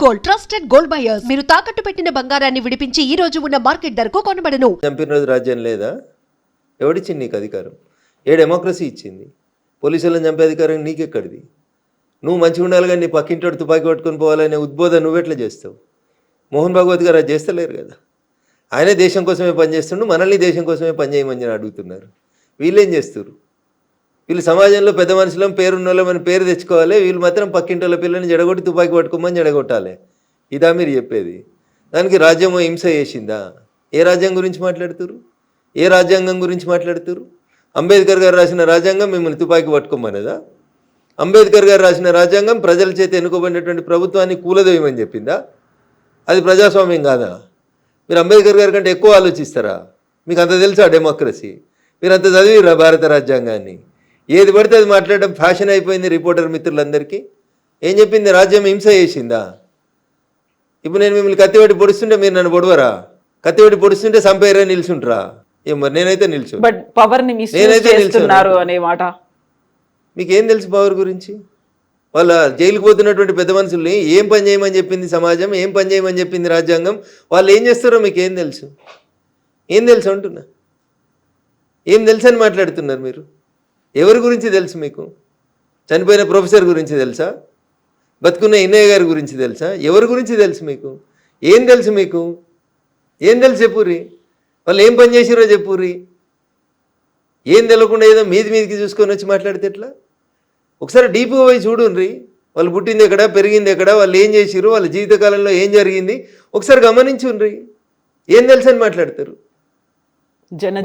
Gold, trusted gold buyers. మీరు తాకట్టు పెట్టిన బంగారాన్ని విడిపించి ఈ రోజు ఉన్న మార్కెట్ ధరకు కొనబడను. చంపిన రోజు రాజ్యం లేదా? ఎవడిచ్చింది నీకు అధికారం? ఏ డెమోక్రసీ ఇచ్చింది? పోలీసులను చంపే అధికారం నీకెక్కడిది? నువ్వు మంచిగా ఉండాలి కానీ నీ పక్కింటోడు తుపాకీ పట్టుకొని పోవాలనే ఉద్బోధన నువ్వెట్లా చేస్తావు? మోహన్ భాగవత్ గారు అది చేస్తలేరు కదా. ఆయనే దేశం కోసమే పనిచేస్తుండు, మనల్ని దేశం కోసమే పనిచేయమని అడుగుతున్నారు. వీళ్ళేం చేస్తారు? వీళ్ళు సమాజంలో పెద్ద మనుషులం, పేరున్నోళ్ళమని పేరు తెచ్చుకోవాలి, వీళ్ళు మాత్రం పక్కింటోళ్ళ పిల్లల్ని జడగొట్టి తుపాకీ పట్టుకోమని జడగొట్టాలి. ఇదా మీరు చెప్పేది? దానికి రాజ్యమో హింస చేసిందా? ఏ రాజ్యం గురించి మాట్లాడుతున్నారు? ఏ రాజ్యాంగం గురించి మాట్లాడుతున్నారు? అంబేద్కర్ గారు రాసిన రాజ్యాంగం మిమ్మల్ని తుపాకీ పట్టుకోమనేదా? అంబేద్కర్ గారు రాసిన రాజ్యాంగం ప్రజల చేత ఎన్నుకోబడినటువంటి ప్రభుత్వాన్ని కూలదోయమని చెప్పిందా? అది ప్రజాస్వామ్యం కాదా? మీరు అంబేద్కర్ గారి కంటే ఎక్కువ ఆలోచిస్తారా? మీకు అంత తెలుసా డెమోక్రసీ? మీరు అంత చదివిరా భారత రాజ్యాంగాన్ని? ఏది పడితే అది మాట్లాడడం ఫ్యాషన్ అయిపోయింది రిపోర్టర్ మిత్రులందరికీ. ఏం చెప్పింది? రాజ్యం హింస చేసిందా? ఇప్పుడు నేను మిమ్మల్ని కత్తిపెట్టి పొడుస్తుంటే మీరు నన్ను పొడవరా? కత్తిపెట్టి పొడుస్తుంటే సంపేరే నిల్చుంటారా? ఏం మరి నేనైతే నిల్చు. నేనైతే నిల్చున్నారు అనే మాట. మీకేం తెలుసు పవర్ గురించి? వాళ్ళ జైలుకు పోతున్నటువంటి పెద్ద మనుషుల్ని ఏం పని చేయమని చెప్పింది సమాజం, ఏం పని చేయమని చెప్పింది రాజ్యాంగం, వాళ్ళు ఏం చేస్తారో మీకు ఏం తెలుసు? ఏం తెలుసు అంటున్నా? ఏం తెలుసు అని మాట్లాడుతున్నారు మీరు? ఎవరి గురించి తెలుసు మీకు? చనిపోయిన ప్రొఫెసర్ గురించి తెలుసా? బతుకున్న ఇన్నయ్య గారి గురించి తెలుసా? ఎవరి గురించి తెలుసు మీకు? ఏం తెలుసు మీకు? ఏం తెలుసు చెప్పుర్రి? వాళ్ళు ఏం పని చేసిరో చెప్పుర్రి. ఏం తెలియకుండా ఏదో మీదికి చూసుకొని వచ్చి మాట్లాడితే ఎట్లా? ఒకసారి డీప్గా పోయి చూడుండ్రి. వాళ్ళు పుట్టింది ఎక్కడ, పెరిగింది ఎక్కడ, వాళ్ళు ఏం చేసిరు, వాళ్ళ జీవితకాలంలో ఏం జరిగింది ఒకసారి గమనించుండ్రి. ఏం తెలుసు అని మాట్లాడతారు?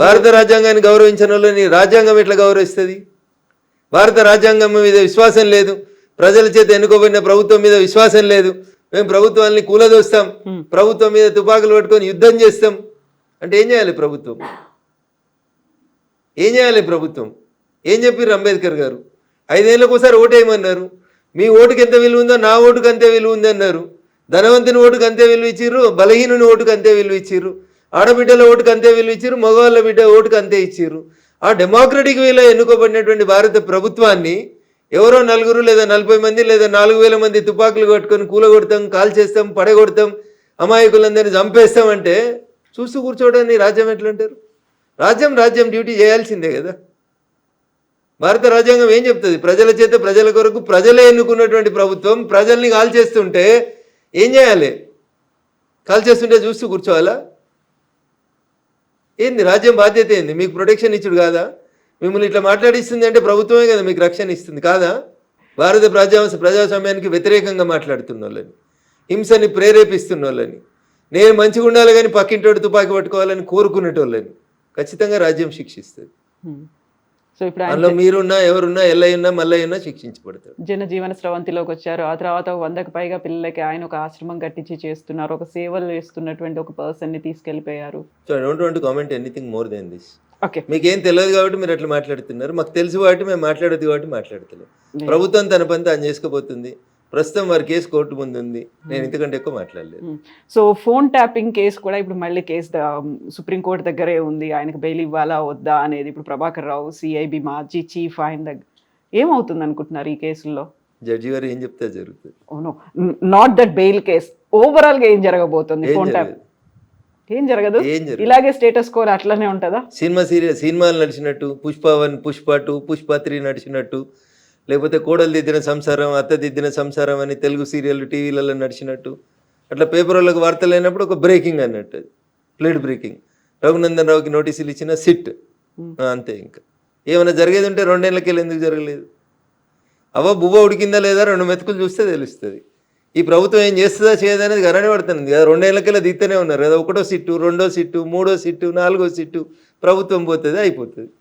భారత రాజ్యాంగాన్ని గౌరవించిన వాళ్ళని రాజ్యాంగం ఎట్లా గౌరవిస్తుంది? భారత రాజ్యాంగం మీద విశ్వాసం లేదు, ప్రజల చేత ఎన్నుకోబడిన ప్రభుత్వం మీద విశ్వాసం లేదు, మేము ప్రభుత్వాన్ని కూలదోస్తాం, ప్రభుత్వం మీద తుపాకులు పట్టుకొని యుద్ధం చేస్తాం అంటే ఏం చేయాలి ప్రభుత్వం? ఏం చేయాలి ప్రభుత్వం? ఏం చెప్పారు అంబేద్కర్ గారు? 5 ఏళ్ళకు ఒకసారి ఓటేయమన్నారు. మీ ఓటుకి ఎంత విలువ ఉందో నా ఓటుకు అంతే విలువ ఉంది అన్నారు. ధనవంతుని ఓటుకు అంతే విలువ ఇచ్చిర్రు, బలహీనుని ఓటుకు అంతే విలువ ఇచ్చిర్రు, ఆడబిడ్డల ఓటుకు అంతే విలువ ఇచ్చిర్రు, మగవాళ్ళ బిడ్డ ఓటుకు అంతే ఇచ్చిర్రు. ఆ డెమోక్రటిక్ వేలో ఎన్నుకోబడినటువంటి భారత ప్రభుత్వాన్ని ఎవరో 4 లేదా 40 మంది లేదా 4000 మంది తుపాకులు కట్టుకొని కూలగొడతాం, కాల్ చేస్తాం, పడగొడతాం, అమాయకులందరినీ చంపేస్తామంటే చూస్తూ కూర్చోవడానికి రాజ్యం ఎట్లంటారు? రాజ్యం డ్యూటీ చేయాల్సిందే కదా. భారత రాజ్యాంగం ఏం చెప్తుంది? ప్రజల చేత ప్రజల కొరకు ప్రజలే ఎన్నుకున్నటువంటి ప్రభుత్వం ప్రజల్ని కాల్ చేస్తుంటే ఏం చేయాలి? కాల్ చేస్తుంటే చూస్తూ కూర్చోవాలా? ఏంది రాజ్యం బాధ్యత? ఏంది? మీకు ప్రొటెక్షన్ ఇచ్చుడు కాదా? మిమ్మల్ని ఇట్లా మాట్లాడిస్తుంది అంటే ప్రభుత్వమే కదా మీకు రక్షణ ఇస్తుంది కాదా? భారత ప్రజాస్వామ్యానికి వ్యతిరేకంగా మాట్లాడుతున్న వాళ్ళని, హింసని ప్రేరేపిస్తున్న వాళ్ళని, నేను మంచిగా ఉండాలి కానీ పక్కింటోడు తుపాకీ పట్టుకోవాలని కోరుకునేటోళ్ళని ఖచ్చితంగా రాజ్యం శిక్షిస్తుంది. సో ఇప్పుడు అందులో మీరున్నా, ఎవరున్నా, ఎల్లయ్యున్నా, మల్లయ్యున్నా శిక్షించబడతారు. జనజీవన స్రవంతిలోకి వచ్చారు. ఆ తర్వాత 100కు పైగా పిల్లలకి ఆయన ఒక ఆశ్రమం కట్టించి చేస్తున్నారు. ఒక సేవలు చేస్తున్నటువంటి ఒక పర్సన్ ని తీసుకెళ్లిపోయారు. So I don't want to comment anything more than this. Okay, మీకేం తెలియదు కాబట్టి మీరు అట్లా మాట్లాడుతున్నారు. మాకు తెలుసు కాబట్టి మేము మాట్లాడదు కాబట్టి మాట్లాడతలేదు. ప్రభుత్వం తన పని తాను చేసుకోబోతుంది. ప్రస్తుతం వారి కేసు కోర్టు ముందు ఉంది. నేను ఇంతకంటే ఎక్కువ మాట్లాడలేదు. సో ఫోన్ ట్యాపింగ్ కేసు కూడా ఇప్పుడు మళ్ళీ కేసు సుప్రీంకోర్టు దగ్గరే ఉంది. ఆయనకు బెయిల్ ఇవ్వాలా వద్దా అనేది ఇప్పుడు ప్రభాకర్ రావు సిఐబి మాజీ చీఫ్ ఆయన దగ్గర ఏమవుతుంది అనుకుంటున్నారు ఈ కేసుల్లో? జడ్జి గారు ఏం చెప్తే జరుగుతుంది. Not that bail case, overall గా ఏం జరగబోతుంది? ఫోన్ ట్యాప్ ఏం జరగదు, ఇలాగే స్టేటస్ కోర్ అట్లనే ఉంటుందా? సినిమాలు నడిచినట్టు పుష్ప 1, పుష్ప 2, పుష్ప 3 నడిచినట్టు, లేకపోతే కోడలు దిద్దిన సంసారం, అత్త దిద్దిన సంసారం అని తెలుగు సీరియల్ టీవీలలో నడిచినట్టు, అట్లా పేపర్ వాళ్ళకి వార్తలు అయినప్పుడు ఒక బ్రేకింగ్ అన్నట్టు, ప్లేట్ బ్రేకింగ్. రఘునందన్ రావుకి నోటీసులు ఇచ్చిన సిట్ అంతే. ఇంకా ఏమైనా జరిగేది ఉంటే 2 ఏళ్ళకెళ్ళి ఎందుకు జరగలేదు? బువ్వ ఉడికిందా లేదా 2 మెతుకులు చూస్తే తెలుస్తుంది. ఈ ప్రభుత్వం ఏం చేస్తుందా చేయదా అనేది గరణి పడుతుంది కదా. 2 ఏళ్ళకెళ్ళి దిగుతూనే ఉన్నారు కదా. 1వ సిట్టు, 2వ సిట్టు, 3వ సిట్టు, 4వ సిట్టు, ప్రభుత్వం పోతుంది, అయిపోతుంది.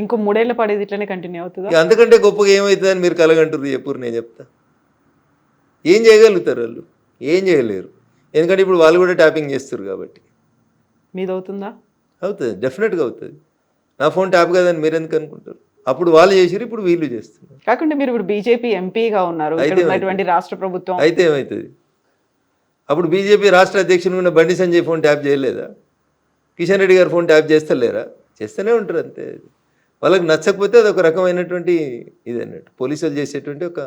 ఇంకో 3 ఏళ్ళ పడేది ఇట్లనే కంటిన్యూ అవుతుంది. అంతకంటే గొప్పగా ఏమవుతుందని మీరు కలగంటారు చెప్పురు. నేను చెప్తా, ఏం చేయగలుగుతారు వాళ్ళు? ఏం చేయలేరు. ఎందుకంటే ఇప్పుడు వాళ్ళు కూడా ట్యాపింగ్ చేస్తారు కాబట్టి. మీది అవుతుందా? అవుతుంది, డెఫినెట్గా అవుతుంది. నా ఫోన్ ట్యాప్ కదని మీరు ఎందుకు అనుకుంటారు? అప్పుడు వాళ్ళు చేసిరు, ఇప్పుడు వీళ్ళు చేస్తున్నారు. కాకుండా మీరు ఇప్పుడు బీజేపీ ఎంపీగా ఉన్నారు, రాష్ట్ర ప్రభుత్వం అయితే ఏమవుతుంది? అప్పుడు బీజేపీ రాష్ట్ర అధ్యక్షుడు ఉన్న బండి సంజయ్ ఫోన్ ట్యాప్ చేయలేదా? కిషన్ రెడ్డి గారు ఫోన్ ట్యాప్ చేస్తలేరా? చేస్తూనే ఉంటారు అంతే. వాళ్ళకి నచ్చకపోతే అది ఒక రకమైనటువంటి ఇది అన్నట్టు, పోలీసులు చేసేటువంటి ఒక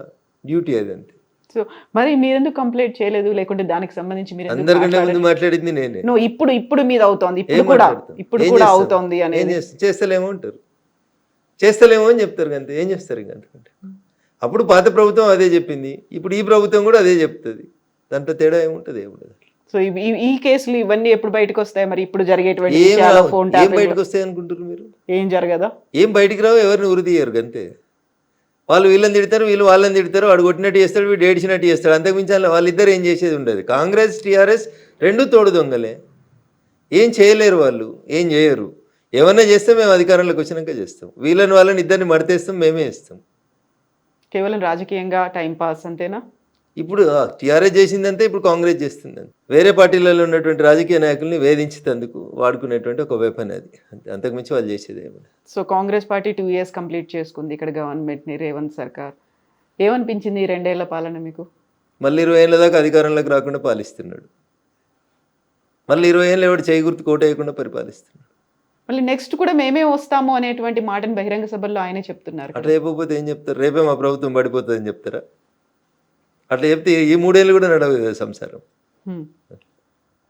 డ్యూటీ అది అంతే. సో మరి మీరెందుకు కంప్లైంట్ చేయలేదు, లేకుంటే దానికి సంబంధించి మీరు ఎందుకు అందరికంటే ముందు మాట్లాడలేదు? మాట్లాడింది నేనే. నువ్వు ఇప్పుడు మీద అవుతోంది, ఏం మాట్లాడతాం? ఇప్పుడు ఏం కూడా చేస్తాం? అవుతోంది ఏం అనేది. చేస్తలేమో అంటారు, చేస్తలేమో అని చెప్తారు అంతే. ఏం చేస్తారు ఇంకా అంతకంటే? అప్పుడు పాత ప్రభుత్వం అదే చెప్పింది, ఇప్పుడు ఈ ప్రభుత్వం కూడా అదే చెప్తుంది. దాంట్లో తేడా ఏముంటుంది? ఏముండదు. సో ఈ కేసులు ఇవన్నీ ఎప్పుడు బయటకు వస్తాయి మరి? ఇప్పుడు జరిగేటువంటి ఏం విషయాలు, రావు. ఫోన్ ఏం ట్యాపింగ్ బయటకు వస్తాయి అనుకుంటారు మీరు? ఏం జరగదా? ఏం బయటికి రావు, ఎవరిని ఉరిదీయరు అంతే. వాళ్ళు వీళ్ళని తిడతారు, వీళ్ళు వాళ్ళని తిడతారు, వాడు కొట్టినట్టు చేస్తాడు, వీడు ఏడిచినట్టు చేస్తాడు. అంతకుమించి వాళ్ళిద్దరు ఏం చేసేది ఉండదు. కాంగ్రెస్ టీఆర్ఎస్ రెండు తోడు దొంగలే, ఏం చేయలేరు వాళ్ళు, ఏం చేయరు. ఏమన్నా చేస్తే మేము అధికారంలోకి వచ్చినాక చేస్తాం, వాళ్ళని ఇద్దరిని మడతేస్తాం, మేమే ఇస్తాం. కేవలం రాజకీయంగా టైం పాస్ అంతేనా? ఇప్పుడు టీఆర్ఎస్ చేసిందంటే ఇప్పుడు కాంగ్రెస్ చేస్తుందని. వేరే పార్టీలలో ఉన్నటువంటి రాజకీయ నాయకుల్ని వేధించేందుకు వాడుకునేటువంటి ఒక వెపన్ అది, అంతే. అంతకుమించి వాళ్ళు చేసేది ఏమన్నా. So Congress party 2 years complete చేసుకుంది ఇక్కడ గవర్నమెంట్ని, రేవంత్ సర్కార్. ఏమనిపించింది ఈ 2 ఏళ్ల పాలన మీకు? మళ్ళీ 20 ఏళ్ళ దాకా అధికారంలోకి రాకుండా పాలిస్తున్నాడు. మళ్ళీ 20 ఏళ్ళు ఎవడు చేయి గుర్తు కోట వేయకుండా పరిపాలిస్తున్నాడు. మళ్ళీ నెక్స్ట్ కూడా మేమే వస్తాము అనేటువంటి మాటను బహిరంగ సభల్లో ఆయనే చెప్తున్నారు కదా. అట్లా చెప్పకపోతే ఏం చెప్తారు? రేపే మా ప్రభుత్వం పడిపోతుందని చెప్తారా? అట్లా చెప్తే ఈ 3 ఏళ్ళు కూడా నడవదు కదా సంసారం.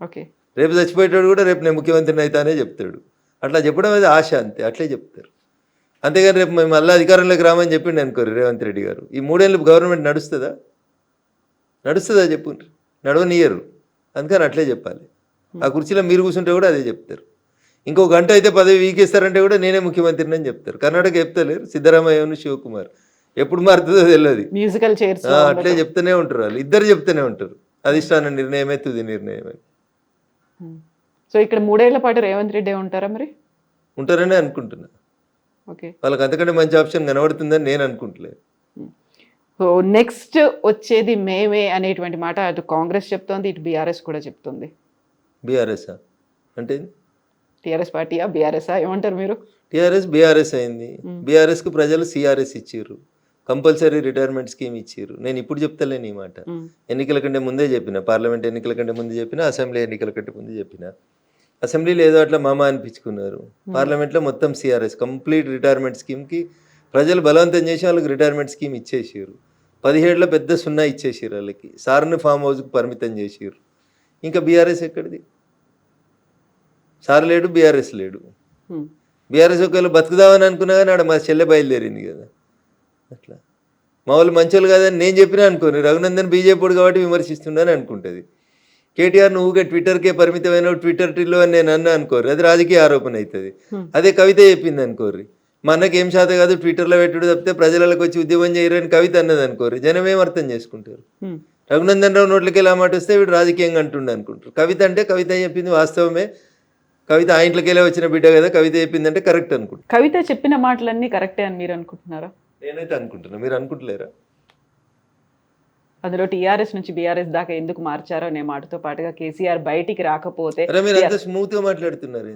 ఓకే. రేపు చచ్చిపోయేటాడు కూడా రేపు నేను ముఖ్యమంత్రిని అవుతానే చెప్తాడు. అట్లా చెప్పడం అది ఆశ, అంతే. అట్లే చెప్తారు. అంతేగాని రేపు మేము మళ్ళీ అధికారంలోకి రామని చెప్పిండి అనుకోరు రేవంత్ రెడ్డి గారు, ఈ 3 ఏళ్ళు గవర్నమెంట్ నడుస్తుందా? చెప్పు. నడవనియరు. అందుకని అట్లే చెప్పాలి. ఆ కుర్చీలో మీరు కూర్చుంటే కూడా అదే చెప్తారు. ఇంకో గంట అయితే పదవి వీకేస్తారంటే కూడా నేనే ముఖ్యమంత్రిని అని చెప్తారు. కర్ణాటక చెప్తలేరు, సిద్ధరామయ్యను శివకుమార్. ఎప్పుడు మారుతుందో తెలియదు. మ్యూజికల్ చైర్స్ అట్లే చెప్తూనే ఉంటారు వాళ్ళు, ఇద్దరు చెప్తూనే ఉంటారు. అధిష్టాన నిర్ణయమే తుది నిర్ణయమే. సో ఇక్కడ 3 ఏళ్ల పాటు రేవంత్ రెడ్డి ఉంటారా మరి? ఉంటారనే అనుకుంటున్నా. ఓకే. వాళ్ళకి అంతకంటే మంచి ఆప్షన్ కనబడుతుందని నేను అనుకుంటలేదు. సో నెక్స్ట్ వచ్చేది మేమే అనేటువంటి మాట అటు కాంగ్రెస్ చెప్తోంది, ఇటు బీఆర్ఎస్ కూడా చెప్తుంది. బీఆర్ఎస్ అంటే టీఆర్ఎస్ పార్టీయా బీఆర్ఎస్ ఏమంటారు మీరు? టీఆర్ఎస్ బీఆర్ఎస్ అయింది. బీఆర్ఎస్కు ప్రజలు సిఆర్ఎస్ ఇచ్చారు, కంపల్సరీ రిటైర్మెంట్ స్కీమ్ ఇచ్చారు. నేను ఇప్పుడు చెప్తలేను ఈ మాట, ఎన్నికల కంటే ముందే చెప్పిన, పార్లమెంట్ ఎన్నికల కంటే ముందు చెప్పిన, అసెంబ్లీ ఎన్నికల కంటే ముందు చెప్పిన. అసెంబ్లీలో ఏదో అట్లా మామ అనిపించుకున్నారు, పార్లమెంట్లో మొత్తం సిఆర్ఎస్ కంప్లీట్ రిటైర్మెంట్ స్కీమ్కి ప్రజలు బలవంతం చేసి వాళ్ళకి రిటైర్మెంట్ స్కీమ్ ఇచ్చేసారు. 17లో పెద్ద సున్నా ఇచ్చేసారు వాళ్ళకి, సార్ని ఫామ్ హౌస్కి పరిమితం చేసారు. ఇంకా బీఆర్ఎస్ ఎక్కడిది? సార్ లేడు, బీఆర్ఎస్ లేడు. బీఆర్ఎస్ ఒకవేళ బతుకుదామని అనుకున్నా కానీ ఆడ మా చెల్లె బయలుదేరింది కదా. అట్లా మా వాళ్ళు మంచోళ్ళు కాదని నేను చెప్పినా అనుకోని, రఘునందన్ బీజేపీ కాబట్టి విమర్శిస్తుండని అనుకుంటుంది. కేటీఆర్ నువ్వుగా ట్విట్టర్కే పరిమితమైన ట్విట్టర్ టిల్లో అని నేను అన్నా అనుకోరు, అది రాజకీయ ఆరోపణ అవుతుంది. అదే కవిత చెప్పింది అనుకోర్రి, మా అన్నకి ఏం శాత కాదు ట్విట్టర్లో పెట్టుడు తప్పితే ప్రజలకు వచ్చి ఉద్యమం చేయరని కవిత అన్నది అనుకోరు, జనం ఏం అర్థం చేసుకుంటారు? రఘునందన్ రావు నోట్లకి ఎలా మాట వస్తే వీడు రాజకీయంగా అంటుండే అనుకుంటారు. కవిత అంటే కవిత చెప్పింది వాస్తవమే, కవిత ఆ ఇంట్లోకెళ్ళే వచ్చిన బిడ్డ కదా, కవిత చెప్పిందంటే కరెక్ట్ అనుకుంటున్నాను. కవిత చెప్పిన మాటలన్నీ కరెక్టే అని మీరు అనుకుంటున్నారా? నేనైతే అనుకుంటున్నా, మీరు అనుకుంటలేరా? అందులో టీఆర్ఎస్ నుంచి బీఆర్ఎస్ దాకా ఎందుకు మార్చారో అనే మాటతో పాటుగా కేసీఆర్ బయటికి రాకపోతే అరే మీరు అంత స్మూత్ గా మాట్లాడుతున్నారు.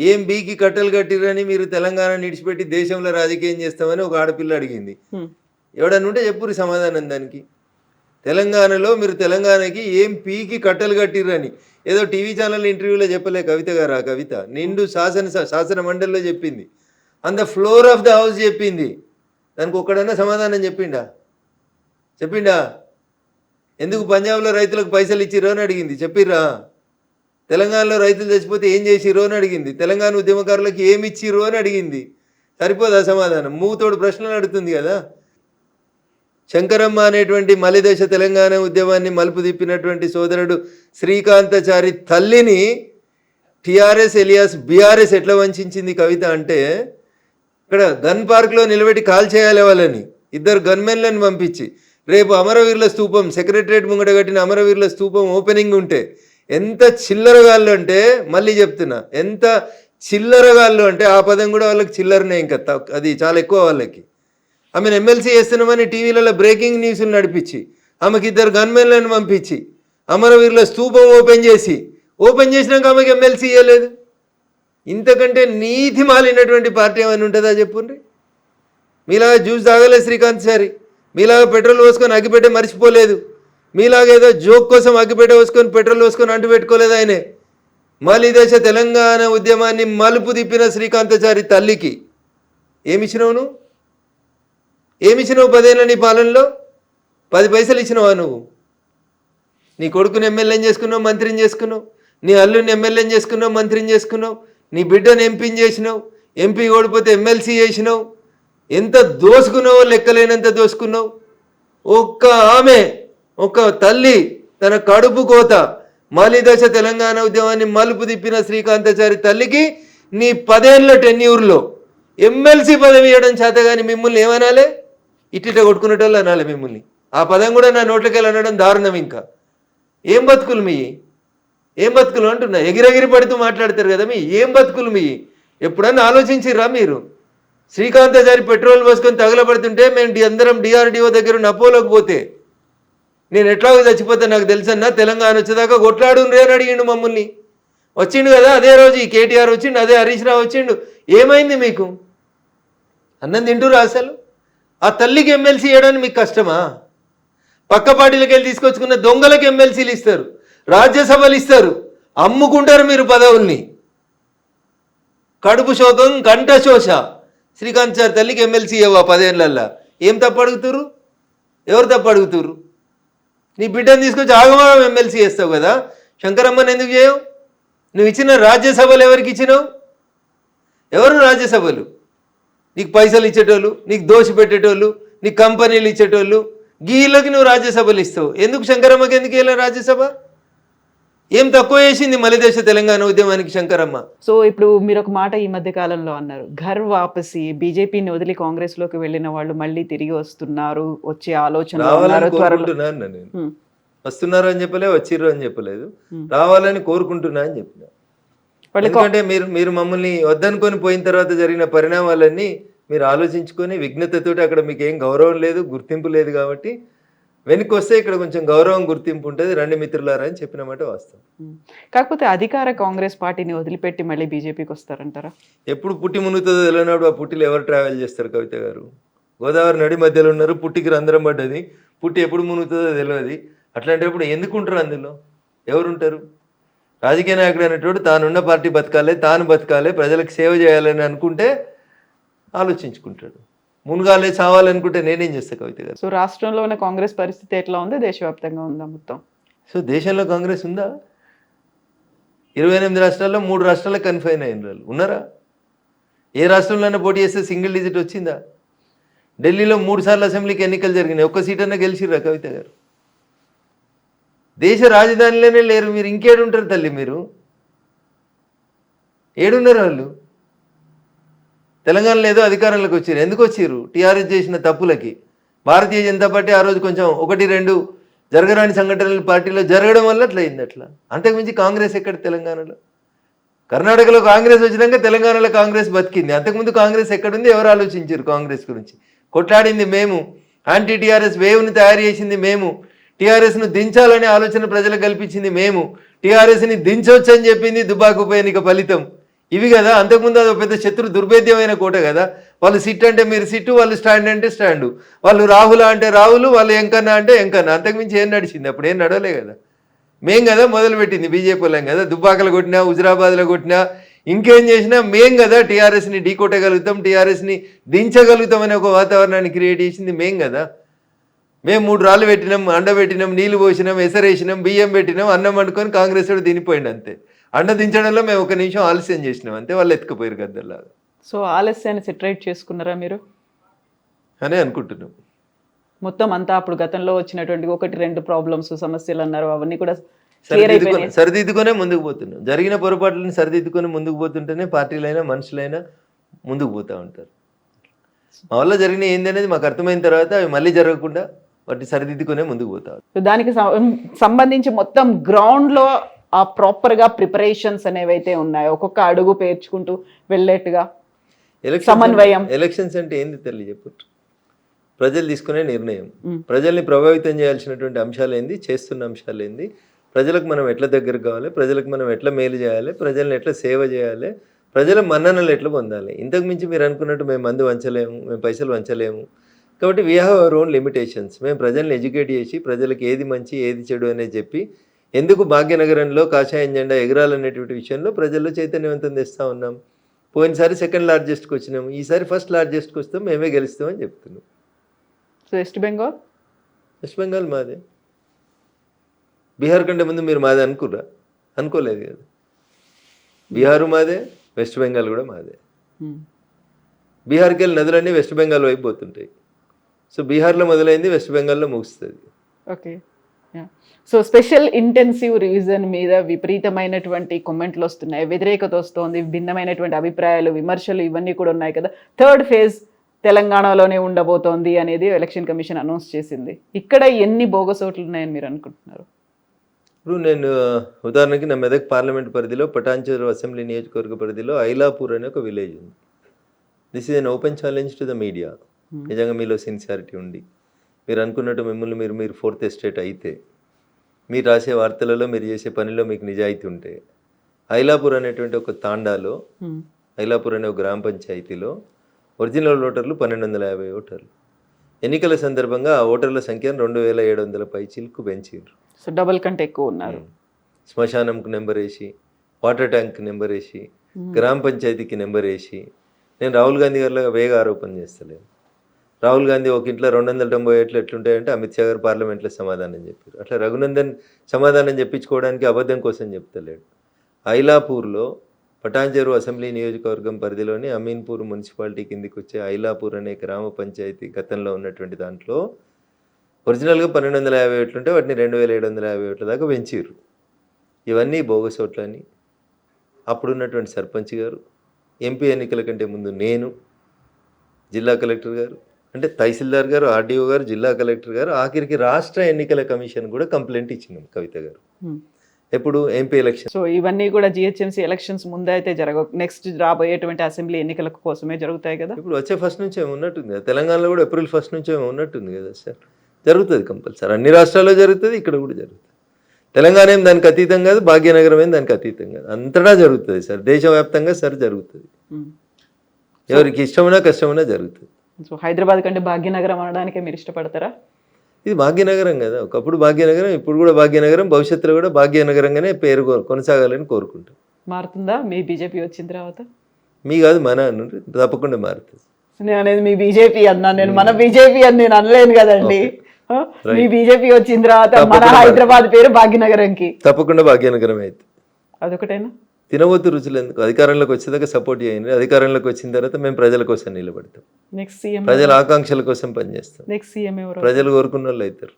ఏం బీకి కట్టలు కట్టిరని మీరు తెలంగాణ నిడిచిపెట్టి దేశంలో రాజకీయం చేస్తామని ఒక ఆడపిల్ల అడిగింది. ఎవడన్నా ఉంటే చెప్పుర్రి సమాధానం దానికి. తెలంగాణలో మీరు తెలంగాణకి ఏం పీకి కట్టలు కట్టిరని ఏదో టీవీ ఛానల్ ఇంటర్వ్యూలో చెప్పలే కవిత గారు. ఆ కవిత నిండు శాసన మండలిలో చెప్పింది, on the floor of the house చెప్పింది. దానికి ఒక్కడన్నా సమాధానం చెప్పిండా? ఎందుకు పంజాబ్లో రైతులకు పైసలు ఇచ్చిరో అని అడిగింది, చెప్పిర్రా? తెలంగాణలో రైతులు చచ్చిపోతే ఏం చేసిరో అని అడిగింది, తెలంగాణ ఉద్యమకారులకు ఏమి ఇచ్చిరో అని అడిగింది. సరిపోదా సమాధానం? మూతోడు ప్రశ్నలు అడుగుతుంది కదా. శంకరమ్మ అనేటువంటి మలిదశ తెలంగాణ ఉద్యమాన్ని మలుపు తిప్పినటువంటి సోదరుడు శ్రీకాంతాచారి తల్లిని టీఆర్ఎస్ ఎలియాస్ బీఆర్ఎస్ ఎట్లా వంచింది కవిత అంటే, ఇక్కడ గన్ పార్క్లో నిలబెట్టి కాల్ చేయాలి వాళ్ళని, 2 గన్మెన్లను పంపించి. రేపు అమరవీరుల స్తూపం సెక్రటరియట్ ముంగట కట్టిన అమరవీరుల స్తూపం ఓపెనింగ్ ఉంటే ఎంత చిల్లరగాళ్ళు అంటే, మళ్ళీ చెప్తున్నా, ఎంత చిల్లరగాళ్ళు అంటే ఆ పదం కూడా వాళ్ళకి చిల్లరనే, ఇంకా అది చాలా ఎక్కువ వాళ్ళకి. ఆమెను ఎమ్మెల్సీ చేస్తున్నామని టీవీలలో బ్రేకింగ్ న్యూస్లు నడిపించి, ఆమెకి 2 గన్మెన్లను పంపించి అమరవీరుల స్తూపం ఓపెన్ చేసినాక ఆమెకి ఎమ్మెల్సీ ఇవ్వలేదు. ఇంతకంటే నీతి మాలినటువంటి పార్టీ ఏమైనా ఉంటుందా చెప్పుండ్రి? మీలాగా జ్యూస్ తాగలేదు శ్రీకాంతాచారి, మీలాగా పెట్రోల్ పోసుకొని అగ్గిపెట్టే మర్చిపోలేదు, మీలాగా ఏదో జోక్ కోసం అగ్గిపెట్టే పోసుకొని పెట్రోల్ పోసుకొని అంటు పెట్టుకోలేదు. ఆయనే మలిదశ తెలంగాణ ఉద్యమాన్ని మలుపు తిప్పిన శ్రీకాంతాచారి తల్లికి ఏమిచ్చినావు నువ్వు? 10 ఏళ్ళ నీ పాలనలో? 10 పైసలు ఇచ్చినావా నువ్వు? నీ కొడుకుని ఎమ్మెల్యేని చేసుకున్నావు, మంత్రిని చేసుకున్నావు, నీ అల్లుని ఎమ్మెల్యేని చేసుకున్నావు, మంత్రిని చేసుకున్నావు, నీ బిడ్డను ఎంపీని చేసినావు, ఎంపీ ఓడిపోతే ఎమ్మెల్సీ చేసినావు. ఎంత దోసుకున్నావో లెక్కలేనంత దోసుకున్నావు. ఒక్క తల్లి తన కడుపు కోత మాలిదశ తెలంగాణ ఉద్యమాన్ని మలుపు తిప్పిన శ్రీకాంతాచారి తల్లికి నీ 10 ఏళ్ళ టెన్యూర్లో ఎమ్మెల్సీ పదవి ఇవ్వడం చేత కానీ మిమ్మల్ని ఏమనాలి? ఇట్టిట కొట్టుకునేటోళ్ళు అనాలి మిమ్మల్ని. ఆ పదం కూడా నా నోట్లకెళ్ళి అనడం దారుణం. ఇంకా ఏం బతుకులు మీ? ఏం బతుకులు అంటున్నా? ఎగిరెగిరి పడుతూ మాట్లాడతారు కదా మీ. ఏం బతుకులు మీ? ఎప్పుడన్నా ఆలోచించిర్రా మీరు? శ్రీకాంతాచారి పెట్రోల్ పోసుకొని తగలబడుతుంటే మేము అందరం డిఆర్డిఓ దగ్గర నపోలోకి పోతే నేను ఎట్లాగో చచ్చిపోతే నాకు తెలుసన్నా, తెలంగాణ వచ్చేదాకా కొట్లాడు రే అని అడిగిండు మమ్మల్ని. వచ్చిండు కదా అదే రోజు ఈ కేటీఆర్ వచ్చిండు, అదే హరీష్ రావు వచ్చిండు. ఏమైంది మీకు? అన్నం తింటురా అసలు? ఆ తల్లికి ఎమ్మెల్సీ ఇవ్వడానికి మీకు కష్టమా? పక్క పార్టీలకు వెళ్ళి తీసుకొచ్చుకున్న దొంగలకు ఎమ్మెల్సీలు ఇస్తారు, రాజ్యసభలు ఇస్తారు, అమ్ముకుంటారు మీరు పదవుల్ని. కడుపు శోకం, కంఠ శోష. శ్రీకాంత్ సార్ తల్లికి ఎమ్మెల్సీ ఇవ్వవా 10 ఏళ్ళల్లో? ఏం తప్పు అడుగుతురు? ఎవరు తప్పు అడుగుతురు? నీ బిడ్డను తీసుకొచ్చి ఆగమాగం ఎమ్మెల్సీ చేస్తావు కదా, శంకరమ్మని ఎందుకు చేయవు? నువ్వు ఇచ్చిన రాజ్యసభలు ఎవరికి ఇచ్చినావు? ఎవరు రాజ్యసభలు? నీకు పైసలు ఇచ్చేటోళ్ళు, నీకు దోషి పెట్టేటోళ్ళు, నీకు కంపెనీలు ఇచ్చేటోళ్ళు, గీళ్ళకి నువ్వు రాజ్యసభలు ఇస్తావు. ఎందుకు శంకరమ్మకి ఎందుకు వెళ్ళా రాజ్యసభ? ఏం తక్కువ చేసింది మలిదేశ తెలంగాణ ఉద్యమానికి శంకరమ్మ? సో ఇప్పుడు మీరు ఒక మాట ఈ మధ్య కాలంలో అన్నారు, ఘర్ వాపసి, బీజేపీని వదిలి కాంగ్రెస్ లోకి వెళ్ళిన వాళ్ళు మళ్ళీ తిరిగి వస్తున్నారు, వచ్చే ఆలోచన రావాలని కోరుకుంటున్నాను నేను. వస్తున్నారు అని చెప్పలే, వచ్చిర్రు అని చెప్పలేదు, రావాలని కోరుకుంటున్నా అని చెప్పిన. ఎందుకంటే మీరు మమ్మల్ని వద్దనుకొని పోయిన తర్వాత జరిగిన పరిణామాలన్నీ మీరు ఆలోచించుకొని విఘ్నతతోటి అక్కడ మీకు ఏం గౌరవం లేదు, గుర్తింపు లేదు కాబట్టి వెనక్కి వస్తే ఇక్కడ కొంచెం గౌరవం, గుర్తింపు ఉంటుంది, రండి మిత్రులారా అని చెప్పినమాట వాస్తవం. కాకపోతే అధికార కాంగ్రెస్ పార్టీని వదిలిపెట్టి మళ్ళీ బీజేపీకి వస్తారంటారా? ఎప్పుడు పుట్టి మునుగుతుందో తెలియనప్పుడు ఆ పుట్టిలో ఎవరు ట్రావెల్ చేస్తారు కవిత గారు? గోదావరి నడి మధ్యలో ఉన్నారు, పుట్టికి రంధ్రం పడ్డది, పుట్టి ఎప్పుడు మునుగుతుందో తెలియదు. అట్లాంటప్పుడు ఎందుకుంటారు అందులో? ఎవరుంటారు? రాజకీయ నాయకుడు అనేటోడు తానున్న పార్టీ బతకాలి, తాను బతకాలి, ప్రజలకు సేవ చేయాలని అనుకుంటే ఆలోచించుకుంటాడు. మునుగాలే చావాలనుకుంటే నేనేం చేస్తా కవిత గారు? సో రాష్ట్రంలో ఉన్న కాంగ్రెస్ పరిస్థితి ఎట్లా ఉంది? దేశవ్యాప్తంగా ఉందా మొత్తం? సో దేశంలో కాంగ్రెస్ ఉందా? 28 రాష్ట్రాల్లో 3 రాష్ట్రాలకు కన్ఫైన్ అయిన వాళ్ళు ఉన్నారా? ఏ రాష్ట్రంలోనే పోటీ చేస్తే సింగిల్ డిజిట్ వచ్చిందా? ఢిల్లీలో 3 సార్లు అసెంబ్లీకి ఎన్నికలు జరిగినాయి, ఒక్క సీట్ అన్నా గెలిచిర్రా కవిత గారు? దేశ రాజధానిలోనే లేరు మీరు, ఇంకేడుంటారు తల్లి మీరు? ఏడున్నారు వాళ్ళు? తెలంగాణలో ఏదో అధికారంలోకి వచ్చారు, ఎందుకు వచ్చారు? టీఆర్ఎస్ చేసిన తప్పులకి. భారతీయ జనతా పార్టీ ఆ రోజు కొంచెం 1-2 జరగరాని సంఘటనలు పార్టీలో జరగడం వల్ల అట్లా అయింది. అట్లా అంతకుమించి కాంగ్రెస్ ఎక్కడ తెలంగాణలో? కర్ణాటకలో కాంగ్రెస్ వచ్చినాక తెలంగాణలో కాంగ్రెస్ బతికింది. అంతకుముందు కాంగ్రెస్ ఎక్కడుంది? ఎవరు ఆలోచించారు కాంగ్రెస్ గురించి? కొట్లాడింది మేము, యాంటీ టీఆర్ఎస్ వేవ్ని తయారు చేసింది మేము, టీఆర్ఎస్ను దించాలనే ఆలోచన ప్రజలకు కల్పించింది మేము, టీఆర్ఎస్ని దించవచ్చు అని చెప్పింది దుబాక్ ఉప ఎన్నిక ఫలితం. ఇవి కదా. అంతకుముందు అది పెద్ద శత్రు దుర్భేద్యమైన కోట కదా. వాళ్ళు సిట్ అంటే మీరు సిట్టు, వాళ్ళు స్టాండ్ అంటే స్టాండు, వాళ్ళు రాహుల అంటే రాహులు, వాళ్ళు ఎంకన్నా అంటే ఎంకన్నా. అంతకుమించి ఏం నడిచింది? అప్పుడు ఏం నడవలే కదా. మేం కదా మొదలుపెట్టింది, బీజేపీ వాళ్ళం కదా. దుబ్బాకలు కొట్టినా, హుజరాబాద్లో కొట్టినా, ఇంకేం చేసినా మేం కదా టీఆర్ఎస్ని ఢీకొట్టగలుగుతాం, టీఆర్ఎస్ని దించగలుగుతాం అనే ఒక వాతావరణాన్ని క్రియేట్ చేసింది మేం కదా. మేము 3 రాళ్ళు పెట్టినాం, అండబెట్టినాం, నీళ్లు పోసినాం, ఎసరేసినాం, బియ్యం పెట్టినాం, అన్నం వండుకొని కాంగ్రెస్ వాడు తినిపోయింది అంతే. అండ దించడంలో మేము 1 నిమిషం ఆలస్యం చేసినాం అంతే, వాళ్ళు ఎత్తుకుపోయారు గద్దల్లాగా. సో ఆలస్యాన్ని సెటరేట్ చేసుకున్నారా మీరు అనే అనుకుంటున్నాం. మొత్తం అంతా అప్పుడు గతంలో వచ్చినటువంటి 1-2 ప్రాబ్లమ్స్, సమస్యలు అన్నారు, అవన్నీ కూడా సరిదిద్దుకొనే ముందుకు పోతున్నాం. జరిగిన పొరపాట్లను సరిదిద్దుకొని ముందుకు పోతుంటేనే పార్టీలైనా మనుషులైనా ముందుకు పోతూ ఉంటారు. మా వల్ల జరిగిన ఏంది అనేది మాకు అర్థమైన తర్వాత అవి మళ్ళీ జరగకుండా వాటిని సరిదిద్దుకునే ముందుకు పోతారు. దానికి సంబంధించి మొత్తం గ్రౌండ్లో ఆ ప్రాపర్గా ప్రిపరేషన్స్ అనేవైతే ఉన్నాయో, ఒక్కొక్క అడుగు పేర్చుకుంటూ వెళ్ళేట్టుగా సమన్వయం. ఎలక్షన్స్ అంటే ఏంది తల్లి చెప్పు? ప్రజలు తీసుకునే నిర్ణయం, ప్రజల్ని ప్రభావితం చేయాల్సినటువంటి అంశాలు ఏంది, చేస్తున్న అంశాలు ఏంది, ప్రజలకు మనం ఎట్లా దగ్గర కావాలి, ప్రజలకు మనం ఎట్లా మేలు చేయాలి, ప్రజల్ని ఎట్లా సేవ చేయాలి, ప్రజల మన్ననలు ఎట్లా పొందాలి. ఇంతకు మించి మీరు అనుకున్నట్టు మేము మందు వంచలేము, మేము పైసలు వంచలేము. కాబట్టి we have our own limitations. మేము ప్రజల్ని ఎడ్యుకేట్ చేసి ప్రజలకు ఏది మంచి ఏది చెడు అనేది చెప్పి ఎందుకు భాగ్యనగరంలో కాషాయం జెండా ఎగరాలనేటువంటి విషయంలో ప్రజల్లో చైతన్యవంతం తెస్తూ ఉన్నాం. పోయినసారి 2nd లార్జెస్ట్కి వచ్చినాము, ఈసారి 1st లార్జెస్ట్కి వస్తాం, మేమే గెలుస్తామని చెప్తున్నాం. So west Bengal west Bengal మాదే. బీహార్ కంటే ముందు మీరు మాదే అనుకుర్రా? అనుకోలేదు కదా. బీహారు మాదే, వెస్ట్ బెంగాల్ కూడా మాదే. బీహార్కి వెళ్ళి నదులన్నీ వెస్ట్ బెంగాల్ వైపు పోతుంటాయి. సో బీహార్లో మొదలైంది, వెస్ట్ బెంగాల్లో ముగుస్తుంది. Okay. So special intensive revision మీద విపరీతమైనటువంటి కామెంట్లు వస్తున్నాయి, వ్యతిరేకత వస్తుంది, భిన్నమైనటువంటి అభిప్రాయాలు, విమర్శలు ఇవన్నీ కూడా ఉన్నాయి కదా. థర్డ్ ఫేజ్ తెలంగాణలోనే ఉండబోతోంది అనేది ఎలక్షన్ కమిషన్ అనౌన్స్ చేసింది. ఇక్కడ ఎన్ని బోగస్ ఓట్లు ఉన్నాయని మీరు అనుకుంటున్నారు? ఇప్పుడు నేను ఉదాహరణకి నా మెదక్ పార్లమెంట్ పరిధిలో పటాన్చెరు అసెంబ్లీ నియోజకవర్గ పరిధిలో ఐలాపూర్ అనే ఒక విలేజ్ ఉంది. This is an open challenge to the media. నిజంగా మీలో సిన్సియారిటీ ఉండి మీరు అనుకున్నట్టు మిమ్మల్ని మీరు ఫోర్త్ ఎస్టేట్ అయితే, మీరు రాసే వార్తలలో, మీరు చేసే పనిలో మీకు నిజాయితీ ఉంటే, ఐలాపూర్ అనేటువంటి ఒక తాండాలో, ఐలాపూర్ అనే ఒక గ్రామ పంచాయతీలో ఒరిజినల్ ఓటర్లు 1250 ఓటర్లు. ఎన్నికల సందర్భంగా ఆ ఓటర్ల సంఖ్యను 2700 పైచిలకు పెంచారు. సో డబుల్ కంటే ఎక్కువ ఉన్నారు. శ్మశానంకు నెంబర్ వేసి, వాటర్ ట్యాంక్ నెంబర్ వేసి, గ్రామ పంచాయతీకి నెంబర్ వేసి, నేను రాహుల్ గాంధీ గారిలాగా వేగ ఆరోపణ చేస్తలేను. రాహుల్ గాంధీ ఒక ఇంట్లో 290 ఏట్లు ఎట్లుంటాయంటే అమిత్ షా గారు పార్లమెంట్లో సమాధానం చెప్పారు. అట్లా రఘునందన్ సమాధానం చెప్పించుకోవడానికి అబద్ధం కోసం చెప్తలేడు. ఐలాపూర్లో పటాన్చెరు అసెంబ్లీ నియోజకవర్గం పరిధిలోని అమీన్పూర్ మున్సిపాలిటీ కిందికి వచ్చే ఐలాపూర్ అనే గ్రామ పంచాయతీ గతంలో ఉన్నటువంటి దాంట్లో ఒరిజినల్గా 1250 ఓట్లు ఉంటే వాటిని 2750 ఓట్ల దాకా పెంచారు. ఇవన్నీ బోగస్ ఓట్లని అప్పుడున్నటువంటి సర్పంచ్ గారు, ఎంపీ ఎన్నికల కంటే ముందు నేను, జిల్లా కలెక్టర్ గారు, అంటే తహసీల్దార్ గారు, ఆర్డీఓ గారు, జిల్లా కలెక్టర్ గారు, ఆఖరికి రాష్ట్ర ఎన్నికల కమిషన్ కూడా కంప్లైంట్ ఇచ్చినాం కవిత గారు. ఎప్పుడు ఎంపీ ఎలక్షన్. సో ఇవన్నీ కూడా జిహెచ్ఎంసీ ఎలక్షన్స్ ముందే అయితే జరగవు, నెక్స్ట్ రాబోయేటువంటి అసెంబ్లీ ఎన్నికల కోసమే జరుగుతాయి కదా. ఇప్పుడు వచ్చే ఫస్ట్ నుంచి ఏమి ఉన్నట్టుంది కదా, తెలంగాణలో కూడా ఏప్రిల్ 1 నుంచి ఏమి ఉన్నట్టుంది కదా సార్. జరుగుతుంది కంపల్సరీ, అన్ని రాష్ట్రాల్లో జరుగుతుంది, ఇక్కడ కూడా జరుగుతుంది. తెలంగాణ ఏం దానికి అతీతం కాదు, భాగ్యనగరం ఏం దానికి అతీతం కాదు, అంతటా జరుగుతుంది సార్, దేశవ్యాప్తంగా సార్ జరుగుతుంది. ఎవరికి ఇష్టమైనా కష్టమైనా జరుగుతుంది. సో హైదరాబాద్ కంటే భాగ్యనగరం అనడానికే మీరు ఇష్టపడతారా? ఇది భాగ్యనగరం కదా, ఒకప్పుడు భాగ్యనగరం, ఇప్పుడు కూడా భాగ్యనగరం, భవిష్యత్తులో కూడా భాగ్యనగరంగానే పేరు కొనసాగాలని కోరుకుంటాం. మారుతుందా మీ బీజేపీ వచ్చిన తర్వాత? మీ కాదు మన అన్నారు, తప్పకుండా మారుతుంది. నేను అనేది మీ బీజేపీ అన్నా, నేను మన బీజేపీ అని నేను అనలేను కదండి. మీ బీజేపీ వచ్చిన తర్వాత మన హైదరాబాద్ పేరు భాగ్యనగరంకి తప్పకుండా భాగ్యనగరం అయితే. అదొకటేనా? తినవద్దు రుచులు ఎందుకు, అధికారంలోకి వచ్చేదాకా సపోర్ట్ చేయండి, అధికారంలోకి వచ్చిన తర్వాత మేము ప్రజల కోసం నిలబడతాం, నెక్స్ట్ సీఎం ప్రజల ఆకాంక్షల కోసం పనిచేస్తాం. నెక్స్ట్ సీఎం ఎవరు? ప్రజలు కోరుకున్న వాళ్ళు అవుతారు.